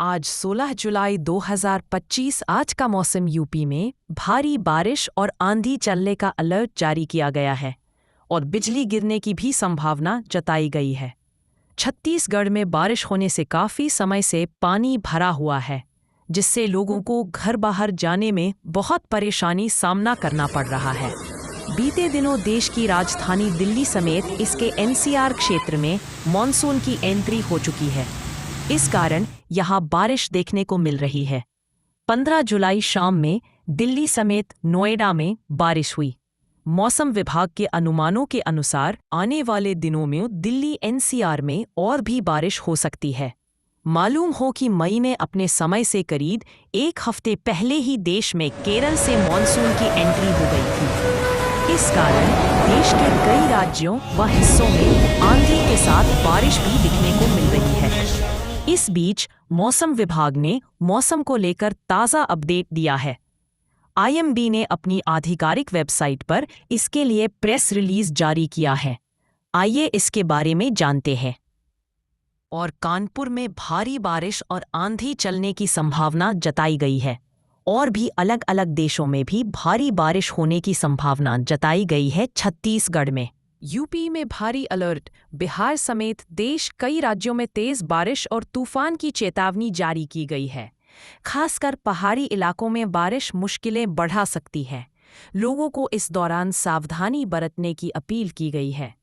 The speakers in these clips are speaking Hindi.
आज 16 जुलाई 2025 आज का मौसम यूपी में भारी बारिश और आंधी चलने का अलर्ट जारी किया गया है और बिजली गिरने की भी संभावना जताई गई है। छत्तीसगढ़ में बारिश होने से काफ़ी समय से पानी भरा हुआ है, जिससे लोगों को घर बाहर जाने में बहुत परेशानी सामना करना पड़ रहा है। बीते दिनों देश की राजधानी दिल्ली समेत इसके एनसीआर क्षेत्र में मॉनसून की एंट्री हो चुकी है। इस कारण यहां बारिश देखने को मिल रही है। 15 जुलाई शाम में दिल्ली समेत नोएडा में बारिश हुई। मौसम विभाग के अनुमानों के अनुसार आने वाले दिनों में दिल्ली एनसीआर में और भी बारिश हो सकती है। मालूम हो कि मई में अपने समय से करीब एक हफ्ते पहले ही देश में केरल से मॉनसून की एंट्री हो गई थी। इस कारण देश के कई राज्यों व हिस्सों में आंधी के साथ बारिश भी दिखने को मिल रही है। इस बीच मौसम विभाग ने मौसम को लेकर ताज़ा अपडेट दिया है। आईएमडी ने अपनी आधिकारिक वेबसाइट पर इसके लिए प्रेस रिलीज जारी किया है। आइए इसके बारे में जानते हैं। और कानपुर में भारी बारिश और आंधी चलने की संभावना जताई गई है। और भी अलग अलग देशों में भी भारी बारिश होने की संभावना जताई गई है। छत्तीसगढ़ में, यूपी में भारी अलर्ट, बिहार समेत देश कई राज्यों में तेज बारिश और तूफान की चेतावनी जारी की गई है। खासकर पहाड़ी इलाकों में बारिश मुश्किलें बढ़ा सकती है। लोगों को इस दौरान सावधानी बरतने की अपील की गई है।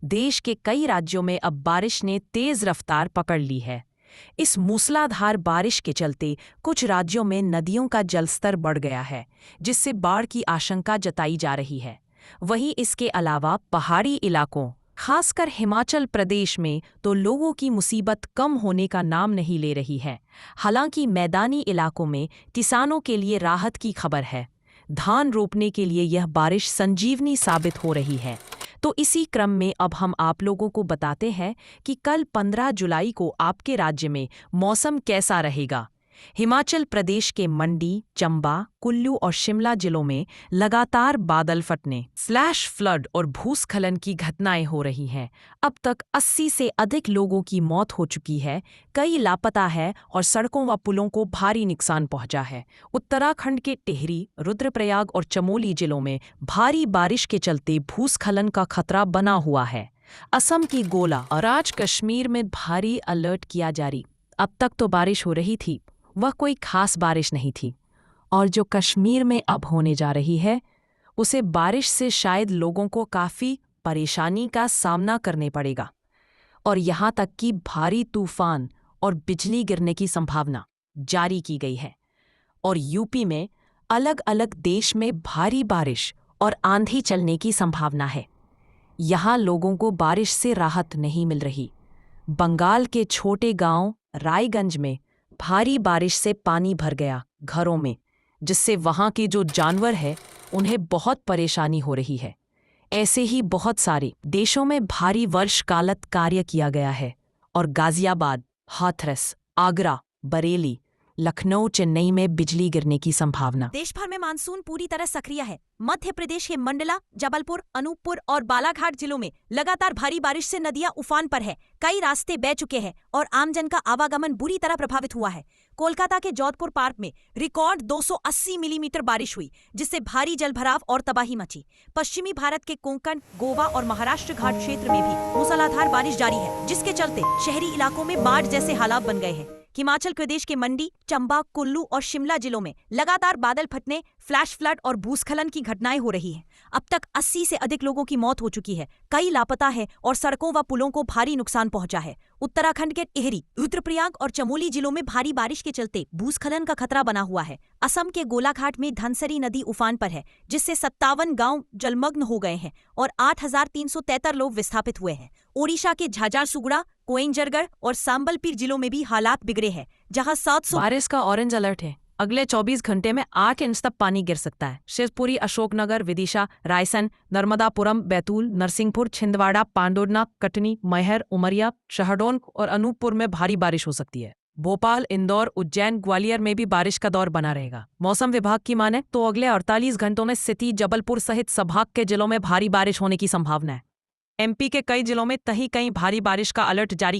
देश के कई राज्यों में अब बारिश ने तेज रफ्तार पकड़ ली है। इस मूसलाधार बारिश के चलते कुछ राज्यों में नदियों का जलस्तर बढ़ गया है, जिससे बाढ़ की आशंका जताई जा रही है। वहीं इसके अलावा पहाड़ी इलाकों, खासकर हिमाचल प्रदेश में तो लोगों की मुसीबत कम होने का नाम नहीं ले रही है। हालांकि मैदानी इलाकों में किसानों के लिए राहत की खबर है। धान रोपने के लिए यह बारिश संजीवनी साबित हो रही है। तो इसी क्रम में अब हम आप लोगों को बताते हैं कि कल 15 जुलाई को आपके राज्य में मौसम कैसा रहेगा। हिमाचल प्रदेश के मंडी, चंबा, कुल्लू और शिमला जिलों में लगातार बादल फटने, फ्लैश फ्लड और भूस्खलन की घटनाएं हो रही हैं। अब तक 80 से अधिक लोगों की मौत हो चुकी है, कई लापता है और सड़कों व पुलों को भारी नुकसान पहुंचा है। उत्तराखंड के टिहरी, रुद्रप्रयाग और चमोली जिलों में भारी बारिश के चलते भूस्खलन का खतरा बना हुआ है। असम की गोला और आज कश्मीर में भारी अलर्ट किया जारी। अब तक तो बारिश हो रही थी, वह कोई खास बारिश नहीं थी, और जो कश्मीर में अब होने जा रही है उसे बारिश से शायद लोगों को काफ़ी परेशानी का सामना करने पड़ेगा और यहाँ तक कि भारी तूफान और बिजली गिरने की संभावना जारी की गई है। और यूपी में अलग अलग देश में भारी बारिश और आंधी चलने की संभावना है। यहाँ लोगों को बारिश से राहत नहीं मिल रही। बंगाल के छोटे गांव रायगंज में भारी बारिश से पानी भर गया घरों में, जिससे वहां के जो जानवर हैं उन्हें बहुत परेशानी हो रही है। ऐसे ही बहुत सारे देशों में भारी वर्षकालत कार्य किया गया है और गाजियाबाद, हाथरस, आगरा, बरेली, लखनऊ, चेन्नई में बिजली गिरने की संभावना। देश भर में मानसून पूरी तरह सक्रिय है। मध्य प्रदेश के मंडला, जबलपुर, अनूपपुर और बालाघाट जिलों में लगातार भारी बारिश से नदियां उफान पर है। कई रास्ते बह चुके हैं और आमजन का आवागमन बुरी तरह प्रभावित हुआ है। कोलकाता के जोधपुर पार्क में रिकॉर्ड 280 मिलीमीटर बारिश हुई, जिससे भारी जलभराव और तबाही मची। पश्चिमी भारत के कोंकण, गोवा और महाराष्ट्र घाट क्षेत्र में भी मूसलाधार बारिश जारी है, जिसके चलते शहरी इलाकों में बाढ़ जैसे हालात बन गए हैं। हिमाचल प्रदेश के मंडी, चंबा, कुल्लू और शिमला जिलों में लगातार बादल फटने, फ्लैश फ्लड और भूस्खलन की घटनाएं हो रही हैं। अब तक 80 से अधिक लोगों की मौत हो चुकी है, कई लापता है और सड़कों व पुलों को भारी नुकसान पहुंचा है। उत्तराखंड के टिहरी, रुद्रप्रयाग और चमोली जिलों में भारी बारिश के चलते भूस्खलन का खतरा बना हुआ है। असम के गोलाघाट में धनसरी नदी उफान पर है, जिससे 57 गांव जलमग्न हो गए हैं और 8,373 लोग विस्थापित हुए हैं। ओडिशा के झाजारसुगुड़ा, कोइंजरगढ़ और सांबलपीर जिलों में भी हालात बिगड़े हैं, जहां 700 बारिश का ऑरेंज अलर्ट है। अगले 24 घंटे में 8 इंच तक पानी गिर सकता है। शिवपुरी, अशोकनगर, विदिशा, रायसन, नर्मदापुरम, बैतूल, नरसिंहपुर, छिंदवाड़ा, पांडुरना, कटनी, मैहर, उमरिया, शहडोल और अनूपपुर में भारी बारिश हो सकती है। भोपाल, इंदौर, उज्जैन, ग्वालियर में भी बारिश का दौर बना रहेगा। मौसम विभाग की माने तो अगले 48 घंटों में सिटी, जबलपुर सहित संभाग के जिलों में भारी बारिश होने की संभावना है। एमपी के कई जिलों में कहीं कहीं भारी बारिश का अलर्ट जारी किया